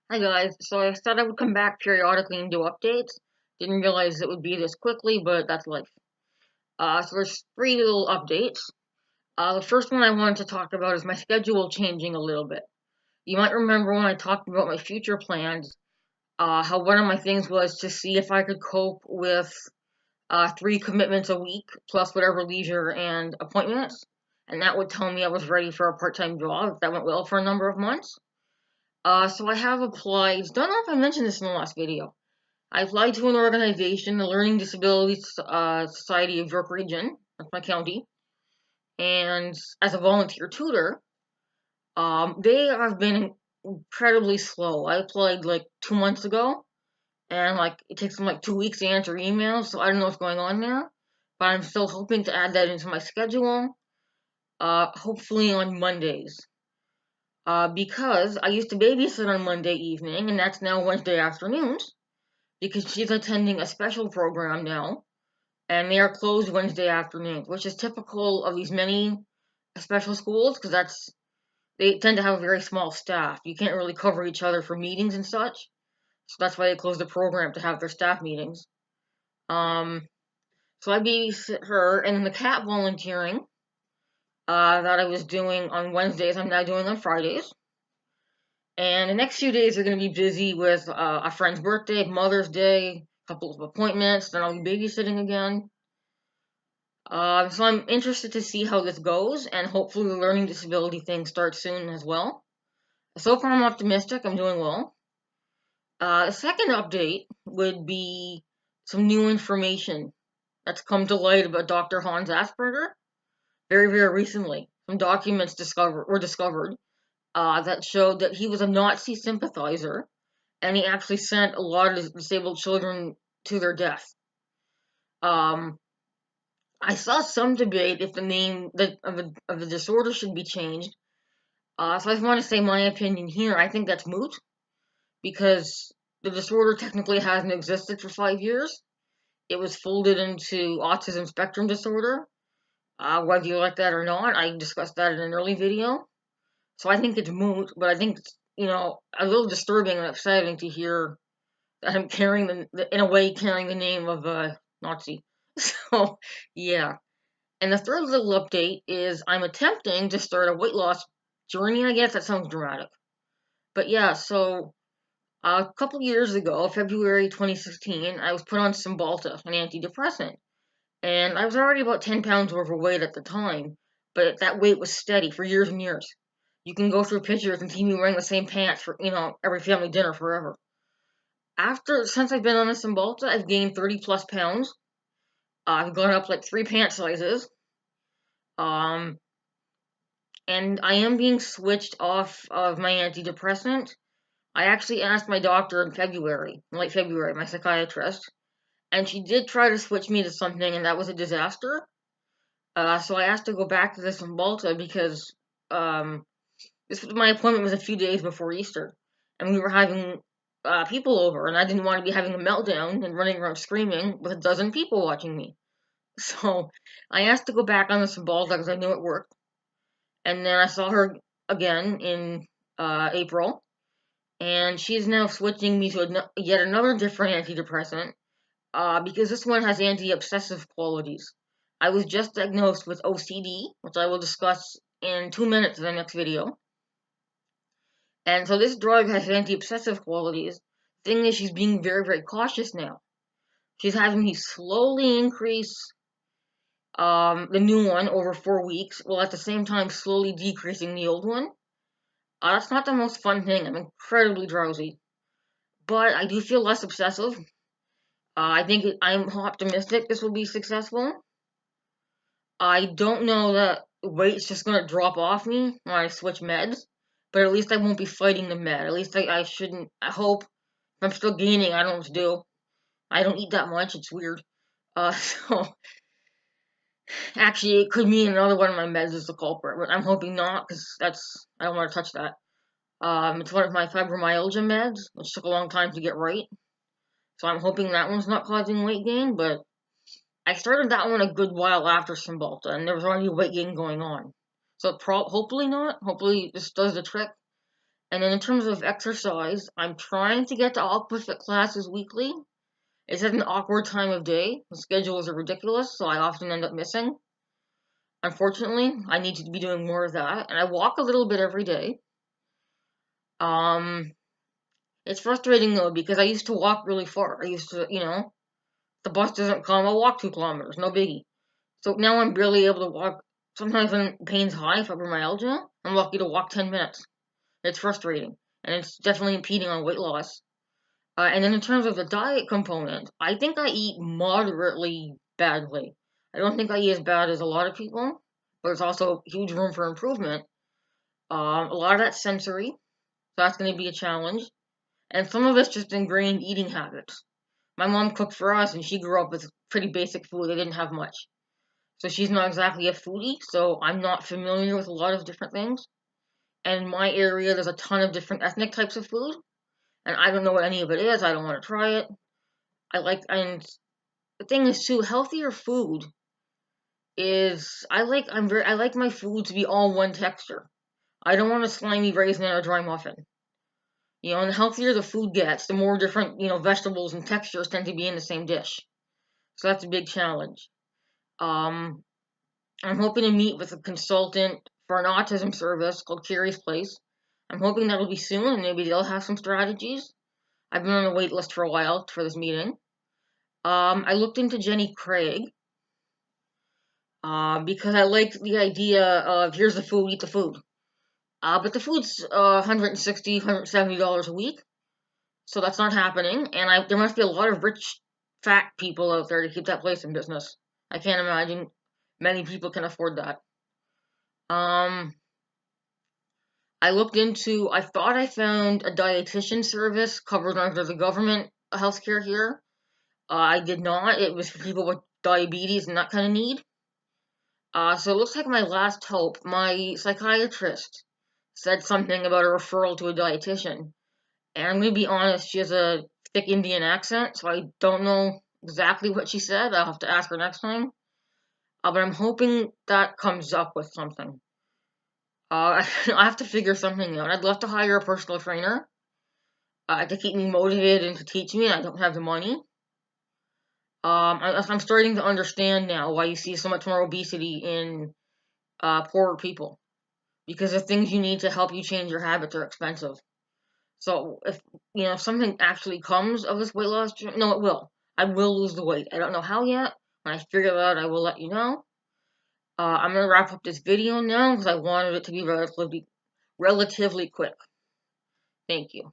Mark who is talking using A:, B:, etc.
A: Hi guys, so I thought I would come back periodically and do updates. Didn't realize it would be this quickly, but that's life. So there's three little updates. The first one I wanted to talk about is my schedule changing a little bit. You might remember when I talked about my future plans, how one of my things was to see if I could cope with three commitments a week plus whatever leisure and appointments, and that would tell me I was ready for a part-time job if that went well for a number of months. So I have applied. Don't know if I mentioned this in the last video. I applied to an organization, the Learning Disabilities Society of York Region, that's my county, and as a volunteer tutor. They have been incredibly slow. I applied like 2 months ago, and like it takes them like 2 weeks to answer emails, so I don't know what's going on there. But I'm still hoping to add that into my schedule, hopefully on Mondays. Because I used to babysit on Monday evening, and that's now Wednesday afternoons, because she's attending a special program now, and they are closed Wednesday afternoons, which is typical of these many special schools, because they tend to have a very small staff. You can't really cover each other for meetings and such, so that's why they close the program to have their staff meetings. So I babysit her, and the cat volunteering that I was doing on Wednesdays, I'm now doing on Fridays. And the next few days are going to be busy with a friend's birthday, Mother's Day, a couple of appointments, then I'll be babysitting again. So I'm interested to see how this goes, and hopefully the learning disability thing starts soon as well. So far, I'm optimistic. I'm doing well. The second update would be some new information that's come to light about Dr. Hans Asperger very, very recently. Some documents were discovered that showed that he was a Nazi sympathizer, and he actually sent a lot of disabled children to their death. I saw some debate if the name of the disorder should be changed. So I just want to say my opinion here. I think that's moot because the disorder technically hasn't existed for 5 years. It was folded into autism spectrum disorder. Whether you like that or not, I discussed that in an early video. So I think it's moot, but I think it's, a little disturbing and upsetting to hear that I'm in a way, carrying the name of a Nazi. So, yeah. And the third little update is I'm attempting to start a weight loss journey. I guess that sounds dramatic. But yeah, so a couple years ago, February 2016, I was put on Cymbalta, an antidepressant. And I was already about 10 pounds overweight at the time, but that weight was steady for years and years. You can go through pictures and see me wearing the same pants for, every family dinner forever. Since I've been on the Cymbalta, I've gained 30 plus pounds. I've gone up like 3 pant sizes. Um, and I am being switched off of my antidepressant. I actually asked my doctor in February, late February, my psychiatrist, and she did try to switch me to something, and that was a disaster. So I asked to go back to this in Malta because um, my appointment was a few days before Easter, and we were having people over, and I didn't want to be having a meltdown and running around screaming with a dozen people watching me. So I asked to go back on the Cymbalta because I knew it worked. And then I saw her again in April, and she's now switching me to yet another different antidepressant because this one has anti-obsessive qualities. I was just diagnosed with OCD, which I will discuss in 2 minutes in the next video. And so this drug has anti-obsessive qualities. Thing is, she's being very, very cautious now. She's having me slowly increase the new one over 4 weeks, while at the same time slowly decreasing the old one. That's not the most fun thing. I'm incredibly drowsy, but I do feel less obsessive. I'm optimistic this will be successful. I don't know that weight's just gonna drop off me when I switch meds, but at least I won't be fighting the med. At least I shouldn't. I hope if I'm still gaining, I don't know what to do. I don't eat that much. It's weird. So actually, it could mean another one of my meds is the culprit, but I'm hoping not because I don't want to touch that. It's one of my fibromyalgia meds, which took a long time to get right. So I'm hoping that one's not causing weight gain, but I started that one a good while after Cymbalta, and there was already weight gain going on. So hopefully not. Hopefully this does the trick. And then in terms of exercise, I'm trying to get to opposite classes weekly. It's at an awkward time of day. The schedules are ridiculous, so I often end up missing. Unfortunately, I need to be doing more of that, and I walk a little bit every day. Um, it's frustrating though because I used to walk really far. I used to, the bus doesn't come, I'll walk 2 kilometers, no biggie. So now I'm barely able to walk. Sometimes when pain's high, fibromyalgia, I'm lucky to walk 10 minutes. It's frustrating, and it's definitely impeding on weight loss. And then in terms of the diet component, I think I eat moderately badly. I don't think I eat as bad as a lot of people, but there's also huge room for improvement. A lot of that's sensory, so that's going to be a challenge. And some of it's just ingrained eating habits. My mom cooked for us, and she grew up with pretty basic food. They didn't have much. So she's not exactly a foodie, so I'm not familiar with a lot of different things. And in my area, there's a ton of different ethnic types of food, and I don't know what any of it is. I don't want to try it. And the thing is too, healthier food is, I like my food to be all one texture. I don't want a slimy raisin or a dry muffin. And the healthier the food gets, the more different, vegetables and textures tend to be in the same dish. So that's a big challenge. Um, I'm hoping to meet with a consultant for an autism service called Curious Place. I'm hoping that'll be soon, and maybe they'll have some strategies. I've been on the wait list for a while for this meeting. I looked into Jenny Craig, because I like the idea of here's the food, eat the food. But the food's $160, $170 a week, so that's not happening. And there must be a lot of rich, fat people out there to keep that place in business. I can't imagine many people can afford that. Um, I thought I found a dietitian service covered under the government healthcare here. I did not. It was for people with diabetes and that kind of need. So it looks like my last hope. My psychiatrist said something about a referral to a dietitian. And I'm gonna be honest, she has a thick Indian accent, so I don't know exactly what she said. I'll have to ask her next time. But I'm hoping that comes up with something. I have to figure something out. I'd love to hire a personal trainer to keep me motivated and to teach me. I don't have the money. I'm starting to understand now why you see so much more obesity in poorer people, because the things you need to help you change your habits are expensive. So if something actually comes of this weight loss, no, it will. I will lose the weight. I don't know how yet. When I figure it out, I will let you know. I'm gonna wrap up this video now because I wanted it to be relatively quick. Thank you.